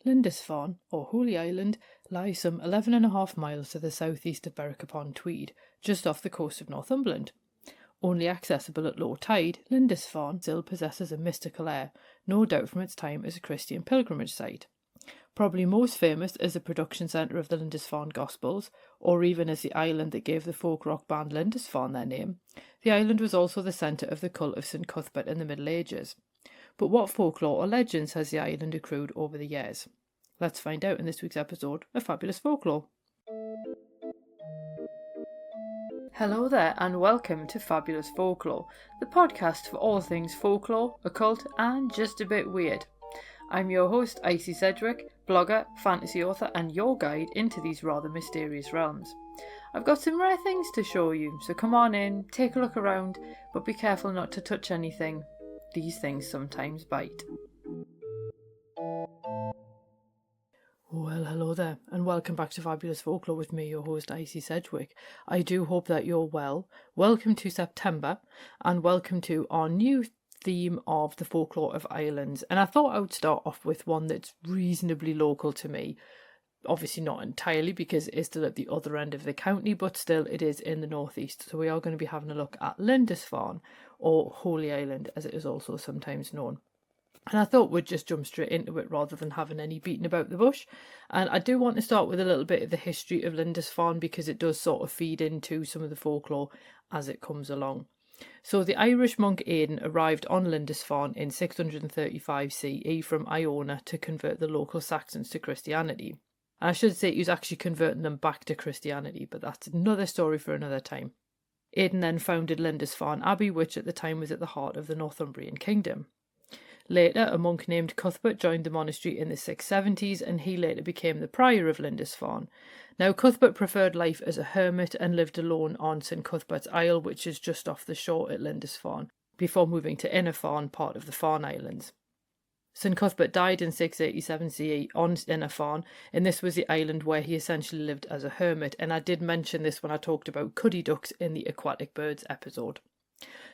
Lindisfarne, or Holy Island, lies some 11.5 miles to the southeast of Berwick-upon-Tweed, just off the coast of Northumberland. Only accessible at low tide, Lindisfarne still possesses a mystical air, no doubt from its time as a Christian pilgrimage site. Probably most famous as the production centre of the Lindisfarne Gospels, or even as the island that gave the folk rock band Lindisfarne their name, the island was also the centre of the Cult of St Cuthbert in the Middle Ages. But what folklore or legends has the island accrued over the years? Let's find out in this week's episode of Fabulous Folklore. Hello there and welcome to Fabulous Folklore, the podcast for all things folklore, occult and just a bit weird. I'm your host, Icy Sedgwick, blogger, fantasy author and your guide into these rather mysterious realms. I've got some rare things to show you, so come on in, take a look around, but be careful not to touch anything. These things sometimes bite. Well, hello there, and welcome back to Fabulous Folklore with me, your host, Icy Sedgwick. I do hope that you're well. Welcome to September, and welcome to our new theme of the folklore of islands. And I thought I would start off with one that's reasonably local to me. Obviously not entirely, because it is still at the other end of the county, but still it is in the northeast. So we are going to be having a look at Lindisfarne, or Holy Island, as it is also sometimes known. And I thought we'd just jump straight into it rather than having any beating about the bush. And I do want to start with a little bit of the history of Lindisfarne because it does sort of feed into some of the folklore as it comes along. So the Irish monk Aidan arrived on Lindisfarne in 635 CE from Iona to convert the local Saxons to Christianity. And I should say he was actually converting them back to Christianity, but that's another story for another time. Aidan then founded Lindisfarne Abbey, which at the time was at the heart of the Northumbrian kingdom. Later, a monk named Cuthbert joined the monastery in the 670s, and he later became the prior of Lindisfarne. Now, Cuthbert preferred life as a hermit and lived alone on St Cuthbert's Isle, which is just off the shore at Lindisfarne, before moving to Innerfarne, part of the Farne Islands. St Cuthbert died in 687 CE on Innerfarne, and this was the island where he essentially lived as a hermit, and I did mention this when I talked about cuddy ducks in the aquatic birds episode.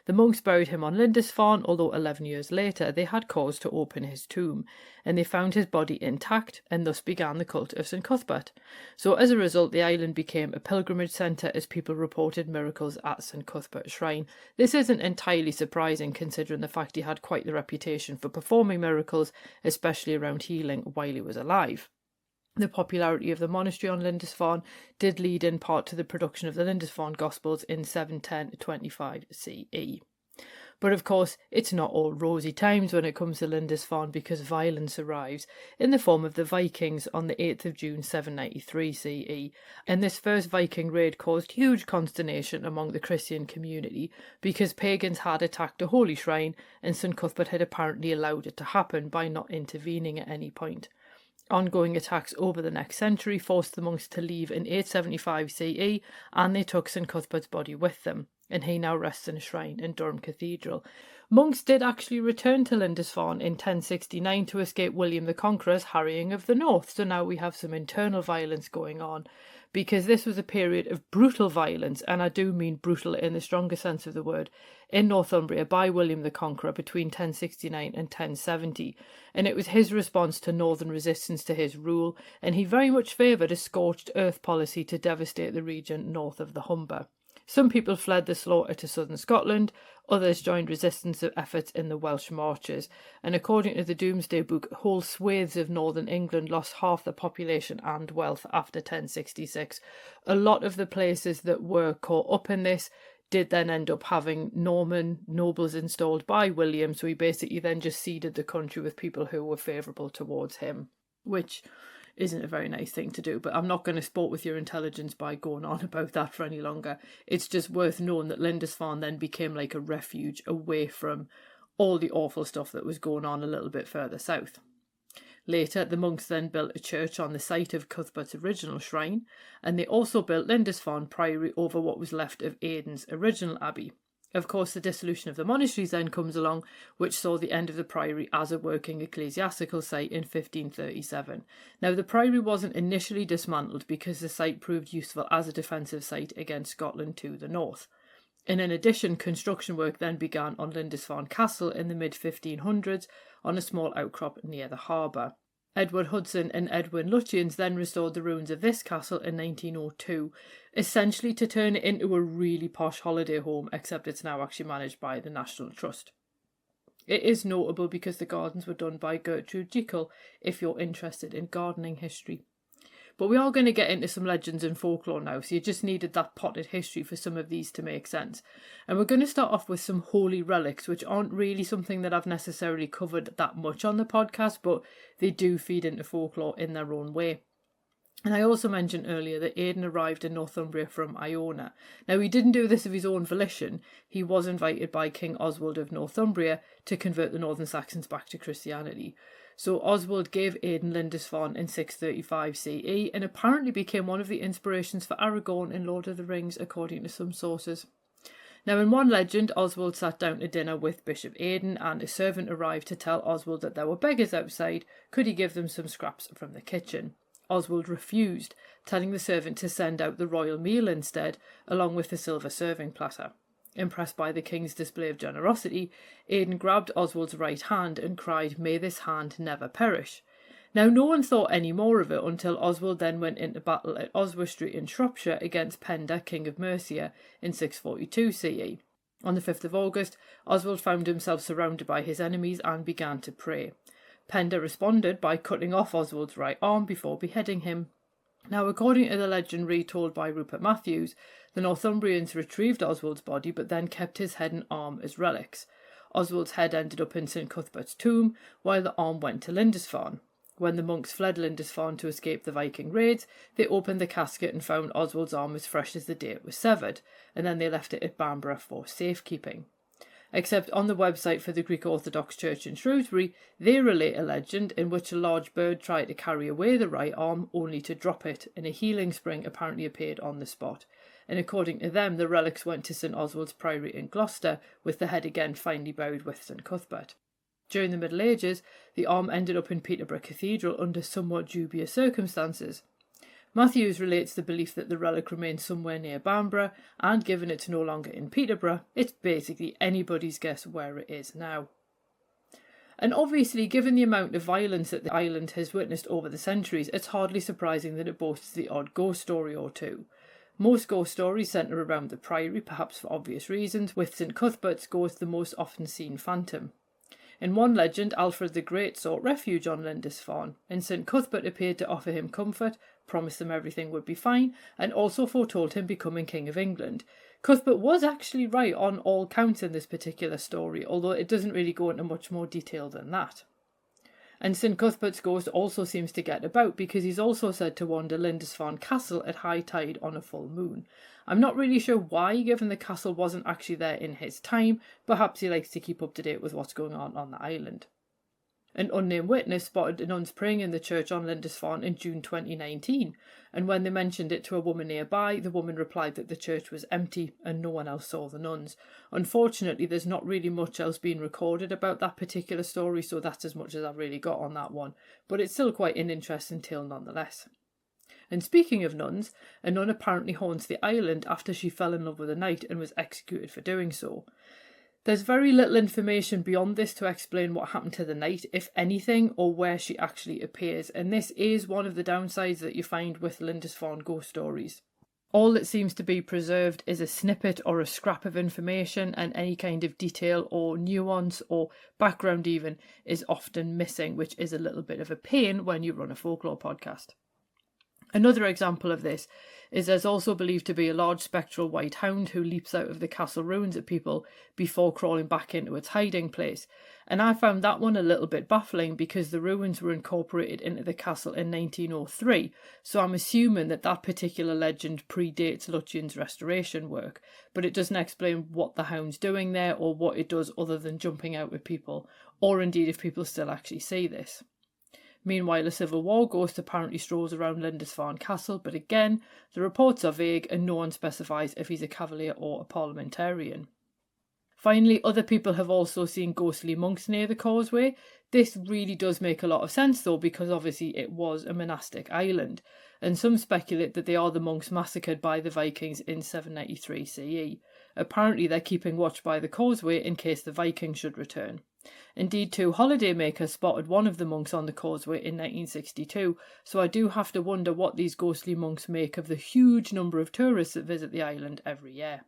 The monks buried him on Lindisfarne, although 11 years later they had cause to open his tomb, and they found his body intact, and thus began the cult of St Cuthbert. So as a result, the island became a pilgrimage centre as people reported miracles at St Cuthbert's shrine. This isn't entirely surprising considering the fact he had quite the reputation for performing miracles, especially around healing while he was alive. The popularity of the monastery on Lindisfarne did lead in part to the production of the Lindisfarne Gospels in 710-25 CE. But of course, it's not all rosy times when it comes to Lindisfarne because violence arrives in the form of the Vikings on the 8th of June 793 CE, and this first Viking raid caused huge consternation among the Christian community because pagans had attacked a holy shrine and St Cuthbert had apparently allowed it to happen by not intervening at any point. Ongoing attacks over the next century forced the monks to leave in 875 CE, and they took St Cuthbert's body with them, and he now rests in a shrine in Durham Cathedral. Monks did actually return to Lindisfarne in 1069 to escape William the Conqueror's harrying of the north, so now we have some internal violence going on, because this was a period of brutal violence, and I do mean brutal in the strongest sense of the word, in Northumbria by William the Conqueror between 1069 and 1070, and it was his response to northern resistance to his rule, and he very much favoured a scorched earth policy to devastate the region north of the Humber. Some people fled the slaughter to southern Scotland, others joined resistance efforts in the Welsh marches, and according to the Domesday Book, whole swathes of northern England lost half their population and wealth after 1066. A lot of the places that were caught up in this did then end up having Norman nobles installed by William, so he basically then just ceded the country with people who were favourable towards him, which isn't a very nice thing to do, but I'm not going to sport with your intelligence by going on about that for any longer. It's just worth knowing that Lindisfarne then became like a refuge away from all the awful stuff that was going on a little bit further south. Later, the monks then built a church on the site of Cuthbert's original shrine, and they also built Lindisfarne Priory over what was left of Aidan's original abbey. Of course, the dissolution of the monasteries then comes along, which saw the end of the priory as a working ecclesiastical site in 1537. Now, the priory wasn't initially dismantled because the site proved useful as a defensive site against Scotland to the north. And in addition, construction work then began on Lindisfarne Castle in the mid-1500s on a small outcrop near the harbour. Edward Hudson and Edwin Lutyens then restored the ruins of this castle in 1902, essentially to turn it into a really posh holiday home, except it's now actually managed by the National Trust. It is notable because the gardens were done by Gertrude Jekyll, if you're interested in gardening history. But we are going to get into some legends and folklore now, so you just needed that potted history for some of these to make sense. And we're going to start off with some holy relics, which aren't really something that I've necessarily covered that much on the podcast, but they do feed into folklore in their own way. And I also mentioned earlier that Aidan arrived in Northumbria from Iona. Now, he didn't do this of his own volition. He was invited by King Oswald of Northumbria to convert the Northern Saxons back to Christianity. So Oswald gave Aidan Lindisfarne in 635 CE and apparently became one of the inspirations for Aragorn in Lord of the Rings, according to some sources. Now, in one legend, Oswald sat down to dinner with Bishop Aidan, and a servant arrived to tell Oswald that there were beggars outside. Could he give them some scraps from the kitchen? Oswald refused, telling the servant to send out the royal meal instead, along with the silver serving platter. Impressed by the king's display of generosity, Aidan grabbed Oswald's right hand and cried, "May this hand never perish." Now, no one thought any more of it until Oswald then went into battle at Oswestry in Shropshire against Penda, King of Mercia, in 642 CE. On the 5th of August, Oswald found himself surrounded by his enemies and began to pray. Penda responded by cutting off Oswald's right arm before beheading him. Now, according to the legend retold by Rupert Matthews, the Northumbrians retrieved Oswald's body but then kept his head and arm as relics. Oswald's head ended up in St Cuthbert's tomb, while the arm went to Lindisfarne. When the monks fled Lindisfarne to escape the Viking raids, they opened the casket and found Oswald's arm as fresh as the day it was severed, and then they left it at Bamborough for safekeeping. Except on the website for the Greek Orthodox Church in Shrewsbury, they relate a legend in which a large bird tried to carry away the right arm only to drop it, and a healing spring apparently appeared on the spot. And according to them, the relics went to St Oswald's Priory in Gloucester, with the head again finally buried with St Cuthbert. During the Middle Ages, the arm ended up in Peterborough Cathedral under somewhat dubious circumstances. Matthews relates the belief that the relic remains somewhere near Bamborough, and given it's no longer in Peterborough, it's basically anybody's guess where it is now. And obviously, given the amount of violence that the island has witnessed over the centuries, it's hardly surprising that it boasts the odd ghost story or two. Most ghost stories centre around the Priory, perhaps for obvious reasons, with St Cuthbert's ghost the most often seen phantom. In one legend, Alfred the Great sought refuge on Lindisfarne, and St Cuthbert appeared to offer him comfort, promised him everything would be fine, and also foretold him becoming King of England. Cuthbert was actually right on all counts in this particular story, although it doesn't really go into much more detail than that. And St Cuthbert's ghost also seems to get about because he's also said to wander Lindisfarne Castle at high tide on a full moon. I'm not really sure why, given the castle wasn't actually there in his time. Perhaps he likes to keep up to date with what's going on the island. An unnamed witness spotted nuns praying in the church on Lindisfarne in June 2019, and when they mentioned it to a woman nearby, the woman replied that the church was empty and no one else saw the nuns. Unfortunately, there's not really much else being recorded about that particular story, so that's as much as I've really got on that one, but it's still quite an interesting tale nonetheless. And speaking of nuns, a nun apparently haunts the island after she fell in love with a knight and was executed for doing so. There's very little information beyond this to explain what happened to the knight, if anything, or where she actually appears, and this is one of the downsides that you find with Lindisfarne ghost stories. All that seems to be preserved is a snippet or a scrap of information, and any kind of detail or nuance or background even is often missing, which is a little bit of a pain when you run a folklore podcast. Another example of this is there's also believed to be a large spectral white hound who leaps out of the castle ruins at people before crawling back into its hiding place. And I found that one a little bit baffling because the ruins were incorporated into the castle in 1903, so I'm assuming that that particular legend predates Lutyens' restoration work, but it doesn't explain what the hound's doing there or what it does other than jumping out at people, or indeed if people still actually see this. Meanwhile, a Civil War ghost apparently strolls around Lindisfarne Castle, but again, the reports are vague and no one specifies if he's a cavalier or a parliamentarian. Finally, other people have also seen ghostly monks near the causeway. This really does make a lot of sense though, because obviously it was a monastic island, and some speculate that they are the monks massacred by the Vikings in 793 CE. Apparently they're keeping watch by the causeway in case the Vikings should return. Indeed, two holidaymakers spotted one of the monks on the causeway in 1962, so I do have to wonder what these ghostly monks make of the huge number of tourists that visit the island every year.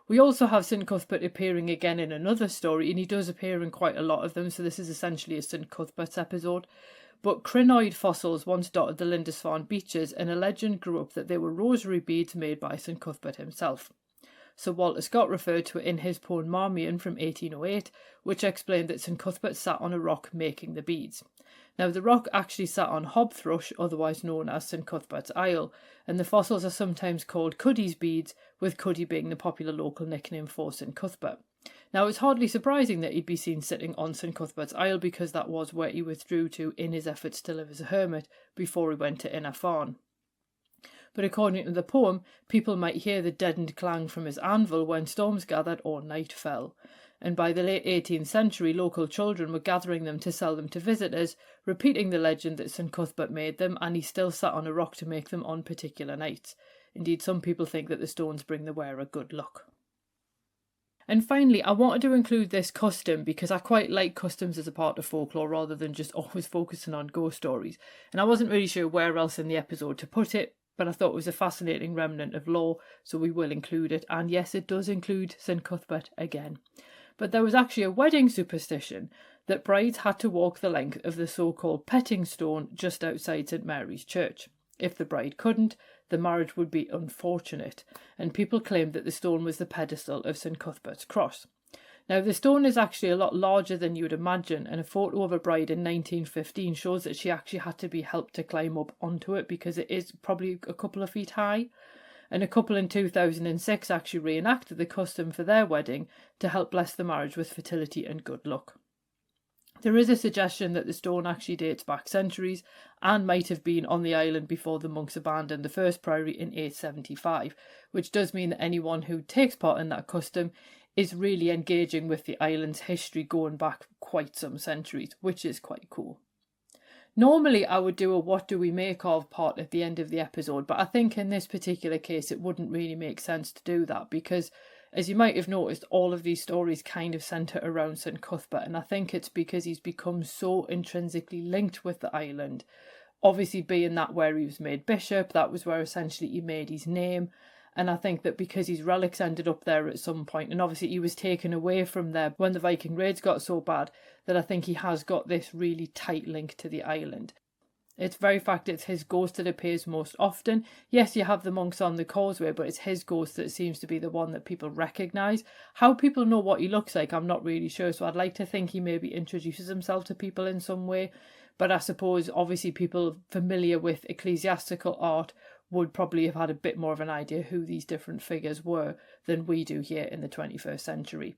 We also have St Cuthbert appearing again in another story, and he does appear in quite a lot of them, so this is essentially a St Cuthbert's episode. But crinoid fossils once dotted the Lindisfarne beaches, and a legend grew up that they were rosary beads made by St Cuthbert himself. Sir Walter Scott referred to it in his poem Marmion from 1808, which explained that St Cuthbert sat on a rock making the beads. Now, the rock actually sat on Hobthrush, otherwise known as St Cuthbert's Isle, and the fossils are sometimes called Cuddy's beads, with Cuddy being the popular local nickname for St Cuthbert. Now, it's hardly surprising that he'd be seen sitting on St Cuthbert's Isle, because that was where he withdrew to in his efforts to live as a hermit before he went to Lindisfarne. But according to the poem, people might hear the deadened clang from his anvil when storms gathered or night fell. And by the late 18th century, local children were gathering them to sell them to visitors, repeating the legend that St Cuthbert made them, and he still sat on a rock to make them on particular nights. Indeed, some people think that the stones bring the wearer good luck. And finally, I wanted to include this custom because I quite like customs as a part of folklore rather than just always focusing on ghost stories. And I wasn't really sure where else in the episode to put it, but I thought it was a fascinating remnant of lore, so we will include it. And yes, it does include St Cuthbert again. But there was actually a wedding superstition that brides had to walk the length of the so-called petting stone just outside St Mary's Church. If the bride couldn't, the marriage would be unfortunate, and people claimed that the stone was the pedestal of St Cuthbert's cross. Now, the stone is actually a lot larger than you would imagine, and a photo of a bride in 1915 shows that she actually had to be helped to climb up onto it because it is probably a couple of feet high. And a couple in 2006 actually reenacted the custom for their wedding to help bless the marriage with fertility and good luck. There is a suggestion that the stone actually dates back centuries and might have been on the island before the monks abandoned the first priory in 875, which does mean that anyone who takes part in that custom is really engaging with the island's history going back quite some centuries, which is quite cool. Normally I would do a what do we make of part at the end of the episode, but I think in this particular case it wouldn't really make sense to do that because, as you might have noticed, all of these stories kind of centre around St Cuthbert, and I think it's because he's become so intrinsically linked with the island. Obviously being that where he was made bishop, that was where essentially he made his name, and I think that because his relics ended up there at some point, and obviously he was taken away from there when the Viking raids got so bad, that I think he has got this really tight link to the island. It's very fact it's his ghost that appears most often. Yes, you have the monks on the causeway, but it's his ghost that seems to be the one that people recognise. How people know what he looks like, I'm not really sure, so I'd like to think he maybe introduces himself to people in some way. But I suppose obviously people familiar with ecclesiastical art would probably have had a bit more of an idea who these different figures were than we do here in the 21st century.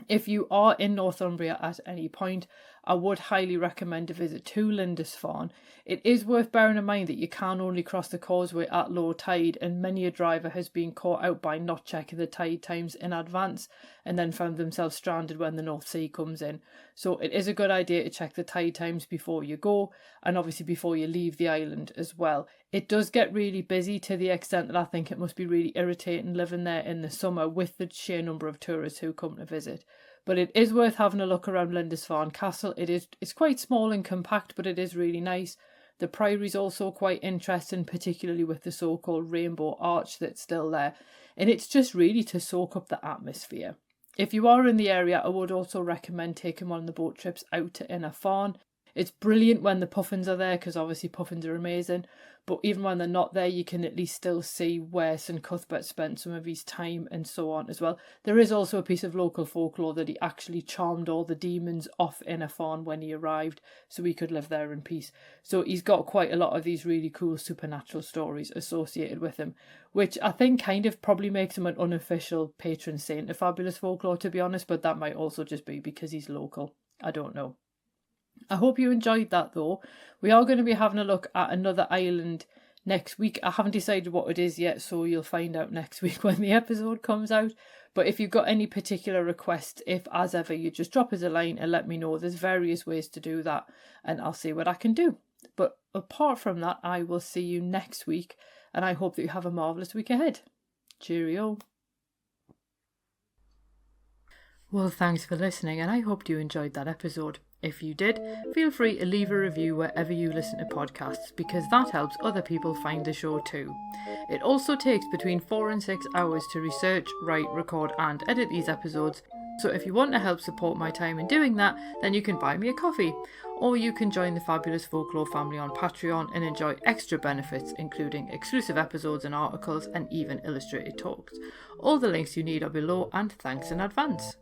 If you are in Northumbria at any point, I would highly recommend a visit to Lindisfarne. It is worth bearing in mind that you can only cross the causeway at low tide, and many a driver has been caught out by not checking the tide times in advance and then found themselves stranded when the North Sea comes in. So it is a good idea to check the tide times before you go, and obviously before you leave the island as well. It does get really busy to the extent that I think it must be really irritating living there in the summer with the sheer number of tourists who come to visit. But it is worth having a look around Lindisfarne Castle. It's quite small and compact, but it is really nice. The priory is also quite interesting, particularly with the so-called rainbow arch that's still there. And it's just really to soak up the atmosphere. If you are in the area, I would also recommend taking one of the boat trips out to Lindisfarne. It's brilliant when the puffins are there, because obviously puffins are amazing. But even when they're not there, you can at least still see where St Cuthbert spent some of his time and so on as well. There is also a piece of local folklore that he actually charmed all the demons off Lindisfarne when he arrived, so he could live there in peace. So he's got quite a lot of these really cool supernatural stories associated with him, which I think kind of probably makes him an unofficial patron saint of Fabulous Folklore, to be honest, but that might also just be because he's local. I don't know. I hope you enjoyed that though. We are going to be having a look at another island next week. I haven't decided what it is yet, so you'll find out next week when the episode comes out. But if you've got any particular requests, if as ever you just drop us a line and let me know. There's various ways to do that and I'll see what I can do. But apart from that, I will see you next week, and I hope that you have a marvellous week ahead. Cheerio. Well, thanks for listening, and I hope you enjoyed that episode. If you did, feel free to leave a review wherever you listen to podcasts, because that helps other people find the show too. It also takes between 4 and 6 hours to research, write, record and edit these episodes, so if you want to help support my time in doing that, then you can buy me a coffee, or you can join the Fabulous Folklore family on Patreon and enjoy extra benefits, including exclusive episodes and articles and even illustrated talks. All the links you need are below, and thanks in advance.